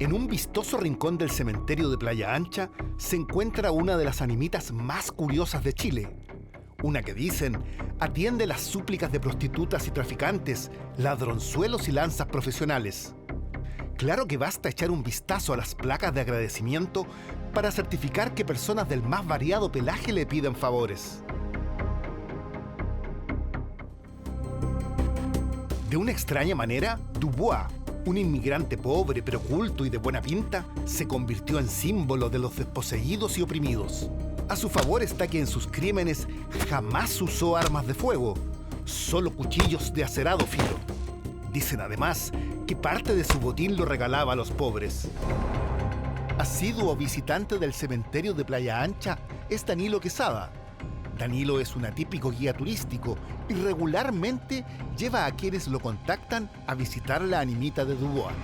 En un vistoso rincón del cementerio de Playa Ancha se encuentra una de las animitas más curiosas de Chile. Una que dicen atiende las súplicas de prostitutas y traficantes, ladronzuelos y lanzas profesionales. Claro que basta echar un vistazo a las placas de agradecimiento para certificar que personas del más variado pelaje le piden favores. De una extraña manera, Dubois, un inmigrante pobre pero culto y de buena pinta, se convirtió en símbolo de los desposeídos y oprimidos. A su favor está que en sus crímenes jamás usó armas de fuego, solo cuchillos de acerado filo. Dicen además que parte de su botín lo regalaba a los pobres. Asiduo visitante del cementerio de Playa Ancha es Danilo Quesada. Danilo es un atípico guía turístico y regularmente lleva a quienes lo contactan a visitar la animita de Dubois.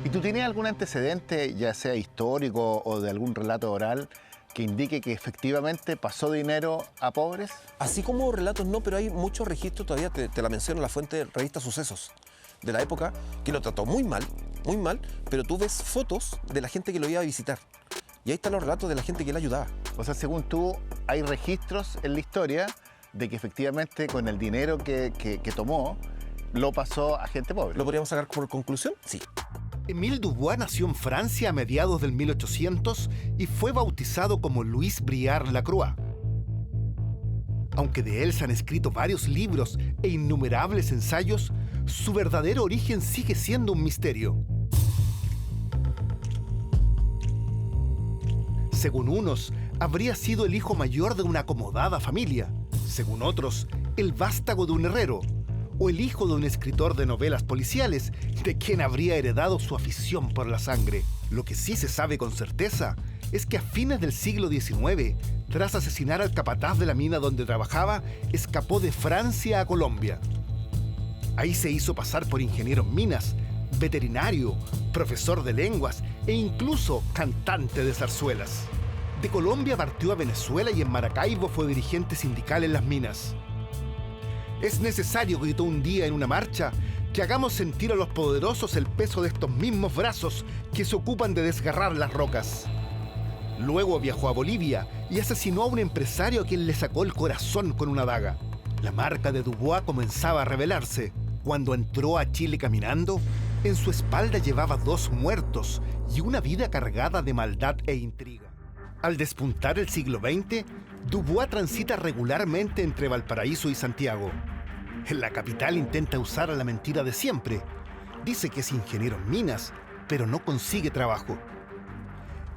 ¿Y tú tienes algún antecedente, ya sea histórico o de algún relato oral, que indique que efectivamente pasó dinero a pobres? Así como relatos no, pero hay muchos registros, todavía te la menciono, la fuente de revista Sucesos de la época, que lo trató muy mal, pero tú ves fotos de la gente que lo iba a visitar. Y ahí están los relatos de la gente que le ayudaba. O sea, según tú, hay registros en la historia de que efectivamente con el dinero que tomó, lo pasó a gente pobre. ¿Lo podríamos sacar por conclusión? Sí. Émile Dubois nació en Francia a mediados del 1800 y fue bautizado como Louis Briard Lacroix. Aunque de él se han escrito varios libros e innumerables ensayos, su verdadero origen sigue siendo un misterio. Según unos, habría sido el hijo mayor de una acomodada familia. Según otros, el vástago de un herrero. O el hijo de un escritor de novelas policiales, de quien habría heredado su afición por la sangre. Lo que sí se sabe con certeza es que a fines del siglo XIX, tras asesinar al capataz de la mina donde trabajaba, escapó de Francia a Colombia. Ahí se hizo pasar por ingeniero en minas, veterinario, profesor de lenguas e incluso cantante de zarzuelas. De Colombia partió a Venezuela y en Maracaibo fue dirigente sindical en las minas. Es necesario, gritó un día en una marcha, que hagamos sentir a los poderosos el peso de estos mismos brazos que se ocupan de desgarrar las rocas. Luego viajó a Bolivia y asesinó a un empresario a quien le sacó el corazón con una daga. La marca de Dubois comenzaba a revelarse. Cuando entró a Chile caminando, en su espalda llevaba 2 muertos y una vida cargada de maldad e intriga. Al despuntar el siglo XX, Dubois transita regularmente entre Valparaíso y Santiago. En la capital intenta usar a la mentira de siempre. Dice que es ingeniero en minas, pero no consigue trabajo.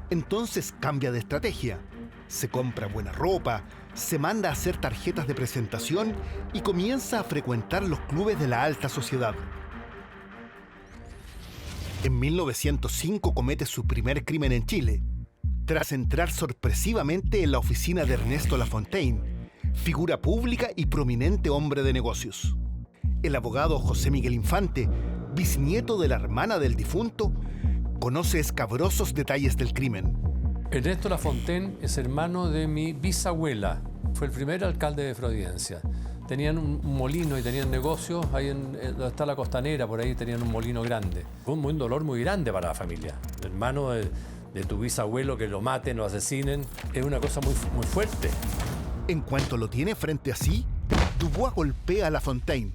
Entonces cambia de estrategia. Se compra buena ropa, se manda a hacer tarjetas de presentación y comienza a frecuentar los clubes de la alta sociedad. En 1905 comete su primer crimen en Chile, tras entrar sorpresivamente en la oficina de Ernesto Lafontaine, figura pública y prominente hombre de negocios. El abogado José Miguel Infante, bisnieto de la hermana del difunto, conoce escabrosos detalles del crimen. Ernesto Lafontaine es hermano de mi bisabuela. Fue el primer alcalde de Providencia. Tenían un molino y tenían negocios ahí donde está la Costanera, por ahí tenían un molino grande. Fue un dolor muy grande para la familia. El hermano de tu bisabuelo, que lo maten, lo asesinen, es una cosa muy, muy fuerte. En cuanto lo tiene frente a sí, Dubois golpea a Lafontaine.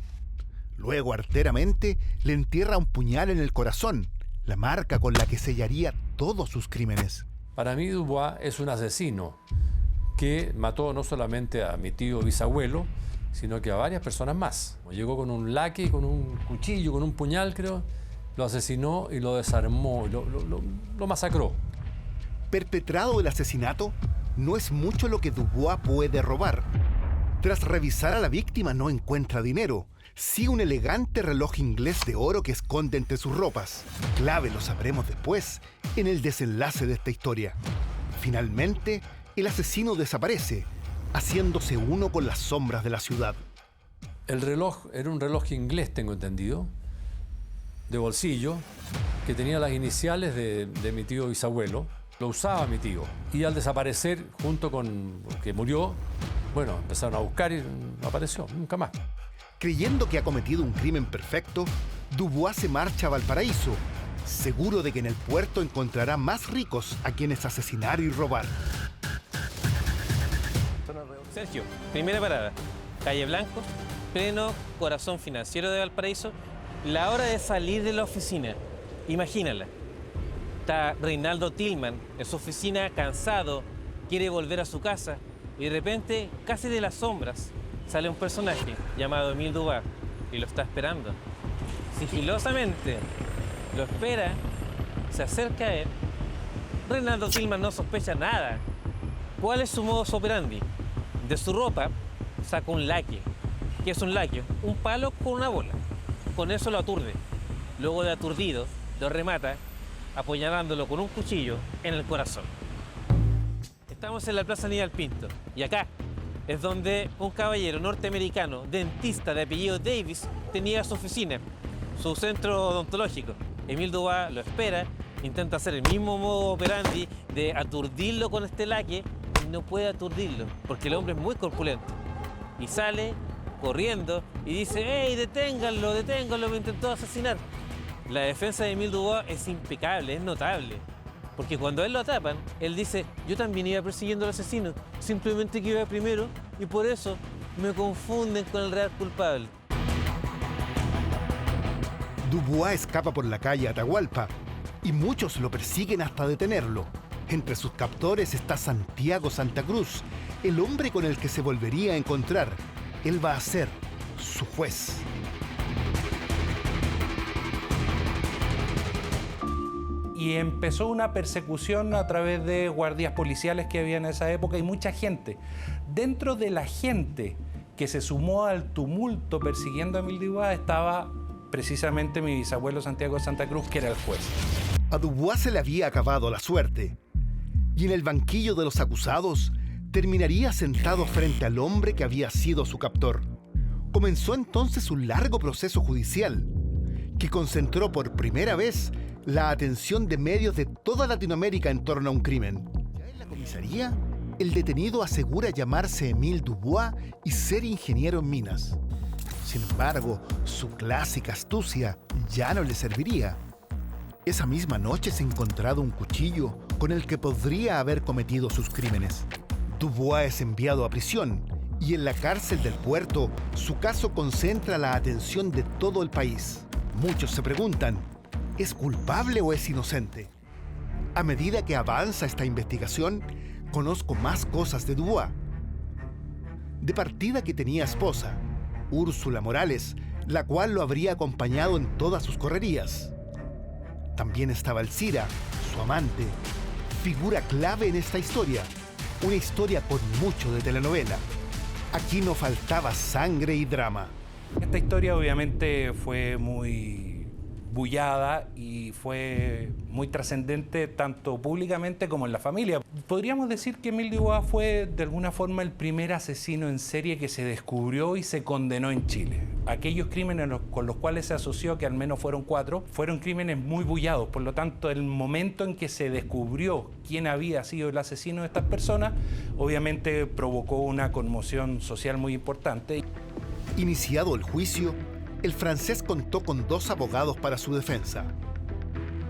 Luego, arteramente, le entierra un puñal en el corazón, la marca con la que sellaría todos sus crímenes. Para mí, Dubois es un asesino que mató no solamente a mi tío bisabuelo, sino que a varias personas más. Llegó con un laque, con un cuchillo, con un puñal, creo, lo asesinó y lo desarmó, lo masacró. Perpetrado el asesinato, no es mucho lo que Dubois puede robar. Tras revisar a la víctima no encuentra dinero, sí un elegante reloj inglés de oro que esconde entre sus ropas. Clave, lo sabremos después, en el desenlace de esta historia. Finalmente, el asesino desaparece, haciéndose uno con las sombras de la ciudad. El reloj era un reloj inglés, tengo entendido, de bolsillo, que tenía las iniciales de mi tío bisabuelo. Lo usaba mi tío. Y al desaparecer, junto con que murió, bueno, empezaron a buscar y no apareció, nunca más. Creyendo que ha cometido un crimen perfecto, Dubois se marcha a Valparaíso, seguro de que en el puerto encontrará más ricos a quienes asesinar y robar. Sergio, primera parada, Calle Blanco, pleno corazón financiero de Valparaíso. La hora de salir de la oficina, imagínala. Está Reinaldo Tillman en su oficina cansado, quiere volver a su casa y de repente, casi de las sombras, sale un personaje llamado Émile Dubois y lo está esperando. Sigilosamente lo espera, se acerca a él. Reinaldo Tillman no sospecha nada. ¿Cuál es su modus operandi? De su ropa saca un laquio. ¿Qué es un laquio? Un palo con una bola. Con eso lo aturde. Luego de aturdido, lo remata apuñalándolo con un cuchillo en el corazón. Estamos en la Plaza Aníbal Pinto y acá es donde un caballero norteamericano, dentista de apellido Davis, tenía su oficina, su centro odontológico. Émile Dubois lo espera, intenta hacer el mismo modo operandi de aturdirlo con este laque y no puede aturdirlo porque el hombre es muy corpulento. Y sale corriendo y dice: ¡Ey, deténganlo, deténganlo, me intentó asesinar! La defensa de Émile Dubois es impecable, es notable. Porque cuando a él lo atrapan, él dice: yo también iba persiguiendo al asesino, simplemente que iba primero y por eso me confunden con el real culpable. Dubois escapa por la calle Atahualpa y muchos lo persiguen hasta detenerlo. Entre sus captores está Santiago Santa Cruz, el hombre con el que se volvería a encontrar. Él va a ser su juez. Y empezó una persecución a través de guardias policiales que había en esa época y mucha gente. Dentro de la gente que se sumó al tumulto persiguiendo a Émile Dubois estaba precisamente mi bisabuelo Santiago Santa Cruz, que era el juez. A Dubois se le había acabado la suerte. Y en el banquillo de los acusados terminaría sentado frente al hombre que había sido su captor. Comenzó entonces un largo proceso judicial que concentró por primera vez la atención de medios de toda Latinoamérica en torno a un crimen. Ya en la comisaría, el detenido asegura llamarse Émile Dubois y ser ingeniero en minas. Sin embargo, su clásica astucia ya no le serviría. Esa misma noche se ha encontrado un cuchillo con el que podría haber cometido sus crímenes. Dubois es enviado a prisión y en la cárcel del puerto su caso concentra la atención de todo el país. Muchos se preguntan: ¿es culpable o es inocente? A medida que avanza esta investigación, conozco más cosas de Dubois. De partida que tenía esposa, Úrsula Morales, la cual lo habría acompañado en todas sus correrías. También estaba Alcira, su amante, figura clave en esta historia, una historia con mucho de telenovela. Aquí no faltaba sangre y drama. Esta historia obviamente fue muy bullada y fue muy trascendente tanto públicamente como en la familia. Podríamos decir que Émile Dubois fue de alguna forma el primer asesino en serie que se descubrió y se condenó en Chile. Aquellos crímenes con los cuales se asoció, que al menos fueron 4, fueron crímenes muy bullados. Por lo tanto, el momento en que se descubrió quién había sido el asesino de estas personas, obviamente provocó una conmoción social muy importante. Iniciado el juicio, el francés contó con 2 abogados para su defensa.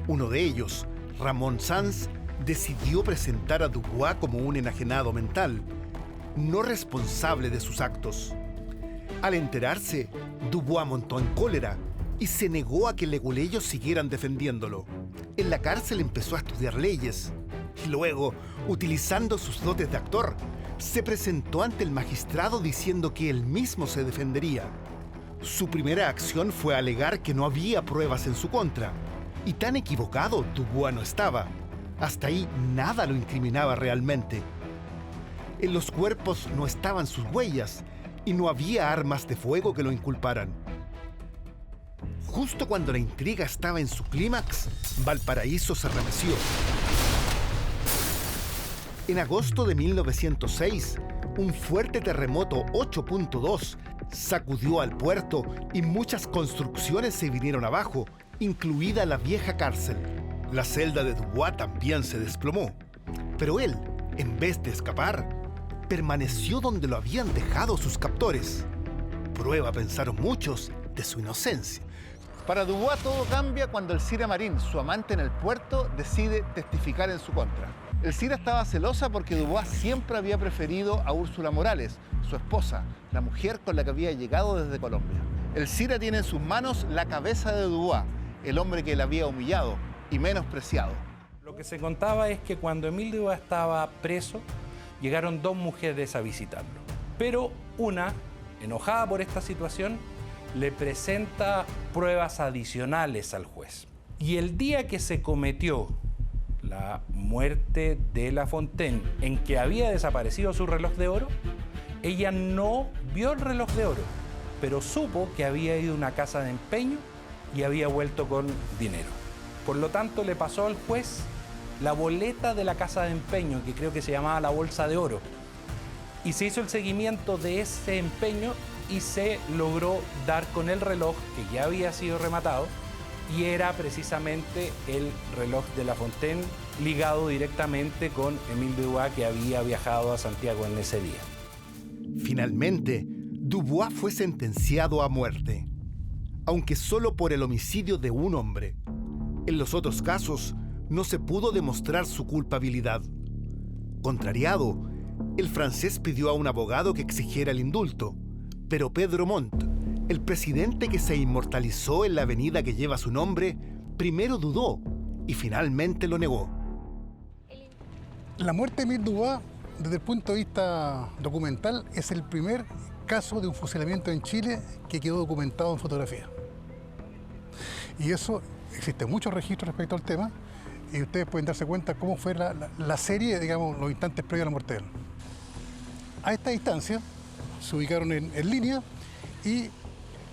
Uno de ellos, Ramón Sanz, decidió presentar a Dubois como un enajenado mental, no responsable de sus actos. Al enterarse, Dubois montó en cólera y se negó a que leguleyos siguieran defendiéndolo. En la cárcel empezó a estudiar leyes y luego, utilizando sus dotes de actor, se presentó ante el magistrado diciendo que él mismo se defendería. Su primera acción fue alegar que no había pruebas en su contra, y tan equivocado Dubois no estaba. Hasta ahí nada lo incriminaba realmente. En los cuerpos no estaban sus huellas y no había armas de fuego que lo inculparan. Justo cuando la intriga estaba en su clímax, Valparaíso se remeció. En agosto de 1906, un fuerte terremoto 8.2 sacudió al puerto y muchas construcciones se vinieron abajo, incluida la vieja cárcel. La celda de Dubois también se desplomó, pero él, en vez de escapar, permaneció donde lo habían dejado sus captores. Prueba, pensaron muchos, de su inocencia. Para Dubois todo cambia cuando Elcira Marín, su amante en el puerto, decide testificar en su contra. Elcira estaba celosa porque Dubois siempre había preferido a Úrsula Morales, su esposa, la mujer con la que había llegado desde Colombia. Elcira tiene en sus manos la cabeza de Dubois, el hombre que la había humillado y menospreciado. Lo que se contaba es que cuando Émile Dubois estaba preso, llegaron 2 mujeres a visitarlo. Pero una, enojada por esta situación, le presenta pruebas adicionales al juez. Y el día que se cometió la muerte de La Fontaine, en que había desaparecido su reloj de oro, ella no vio el reloj de oro, pero supo que había ido a una casa de empeño y había vuelto con dinero. Por lo tanto, le pasó al juez la boleta de la casa de empeño, que creo que se llamaba la bolsa de oro. Y se hizo el seguimiento de ese empeño y se logró dar con el reloj que ya había sido rematado y era precisamente el reloj de La Fontaine ligado directamente con Émile Dubois, que había viajado a Santiago en ese día. Finalmente, Dubois fue sentenciado a muerte, aunque solo por el homicidio de un hombre. En los otros casos, no se pudo demostrar su culpabilidad. Contrariado, el francés pidió a un abogado que exigiera el indulto, pero Pedro Montt, el presidente que se inmortalizó en la avenida que lleva su nombre, primero dudó y finalmente lo negó. La muerte de Émile Dubois, desde el punto de vista documental, es el primer caso de un fusilamiento en Chile que quedó documentado en fotografía. Y eso, existen muchos registros respecto al tema, y ustedes pueden darse cuenta cómo fue la serie, digamos, los instantes previos a la muerte de él. A esta distancia se ubicaron en línea y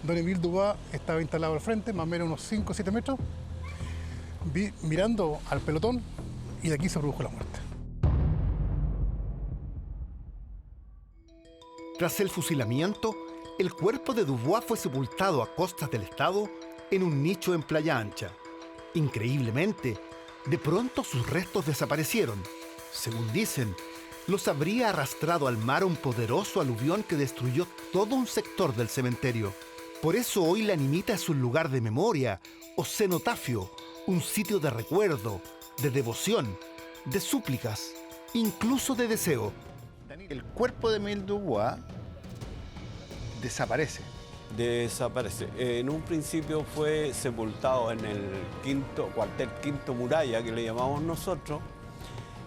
don Émile Dubois estaba instalado al frente, más o menos unos 5 o 7 metros, mirando al pelotón, y de aquí se produjo la muerte. Tras el fusilamiento, el cuerpo de Dubois fue sepultado a costas del Estado en un nicho en Playa Ancha. Increíblemente, de pronto sus restos desaparecieron. Según dicen, los habría arrastrado al mar un poderoso aluvión que destruyó todo un sector del cementerio. Por eso hoy la Nimita es un lugar de memoria o cenotafio, un sitio de recuerdo, de devoción, de súplicas, incluso de deseo. El cuerpo de Émile Dubois desaparece. Desaparece. En un principio fue sepultado en el cuartel Quinto Muralla, que le llamamos nosotros,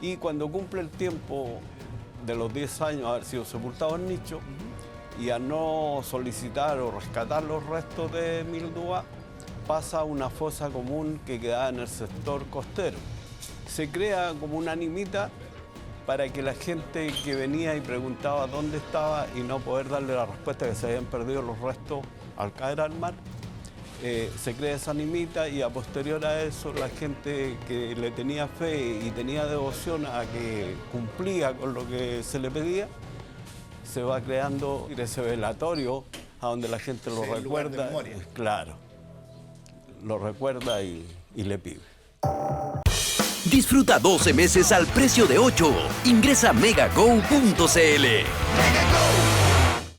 y cuando cumple el tiempo de los 10 años haber sido sepultado en nicho, y a no solicitar o rescatar los restos de Émile Dubois, pasa a una fosa común que quedaba en el sector costero. Se crea como una nimita para que la gente que venía y preguntaba dónde estaba y no poder darle la respuesta que se habían perdido los restos al caer al mar, se crea esa nimita, y a posterior a eso la gente que le tenía fe y tenía devoción a que cumplía con lo que se le pedía, se va creando ese velatorio a donde la gente lo recuerda. Claro, lo recuerda y le pide. Disfruta 12 meses al precio de 8. Ingresa a megago.cl.